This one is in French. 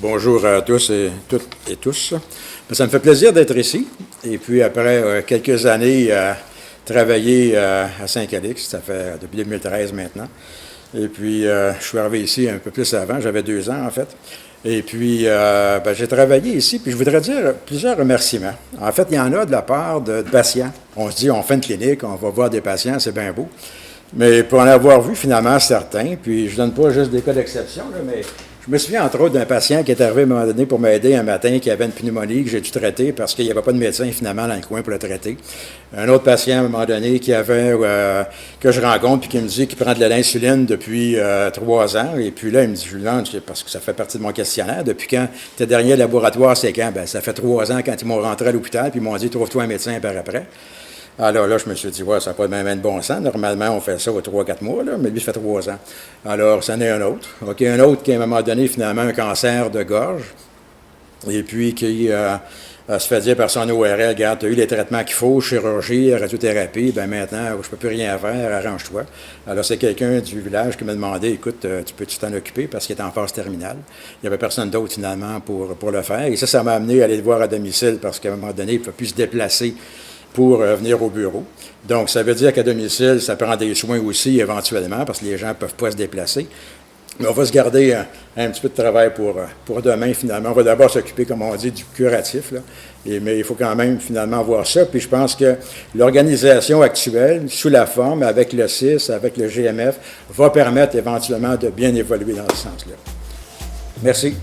Bonjour à tous et toutes et tous. Ça me fait plaisir d'être ici. Et puis après quelques années à travailler à Saint-Calix, ça fait depuis 2013 maintenant. Et puis je suis arrivé ici un peu plus avant, j'avais 2 ans en fait. Et puis j'ai travaillé ici, puis je voudrais dire plusieurs remerciements. En fait, il y en a de la part de patients. On se dit, on fait une clinique, on va voir des patients, c'est bien beau. Mais pour en avoir vu finalement certains, puis je ne donne pas juste des cas d'exception, mais je me souviens entre autres d'un patient qui est arrivé à un moment donné pour m'aider un matin, qui avait une pneumonie que j'ai dû traiter parce qu'il n'y avait pas de médecin finalement dans le coin pour le traiter. Un autre patient à un moment donné qui avait que je rencontre puis qui me dit qu'il prend de l'insuline depuis 3 ans. Et puis là, il me dit, Julien, parce que ça fait partie de mon questionnaire, depuis quand tes dernier laboratoire, c'est quand? Ben, ça fait 3 ans quand ils m'ont rentré à l'hôpital, puis ils m'ont dit, trouve-toi un médecin par après. Alors là, je me suis dit, ouais, ça n'a pas de bon sens. Normalement, on fait ça aux 3-4 mois, là, mais lui, ça fait 3 ans. Alors, c'en est un autre. OK, un autre qui, à un moment donné, finalement, un cancer de gorge. Et puis, qui se fait dire par son ORL, regarde, tu as eu les traitements qu'il faut, chirurgie, radiothérapie, ben maintenant, je ne peux plus rien faire, arrange-toi. Alors, c'est quelqu'un du village qui m'a demandé, écoute, tu peux-tu t'en occuper parce qu'il est en phase terminale. Il n'y avait personne d'autre, finalement, pour le faire. Et ça m'a amené à aller le voir à domicile parce qu'à un moment donné, il ne peut plus se déplacer pour venir au bureau. Donc, ça veut dire qu'à domicile, ça prend des soins aussi éventuellement, parce que les gens ne peuvent pas se déplacer. Mais on va se garder un petit peu de travail pour demain, finalement. On va d'abord s'occuper, comme on dit, du curatif, là. Mais il faut quand même, finalement, voir ça. Puis je pense que l'organisation actuelle, sous la forme, avec le CIS, avec le GMF, va permettre éventuellement de bien évoluer dans ce sens-là. Merci.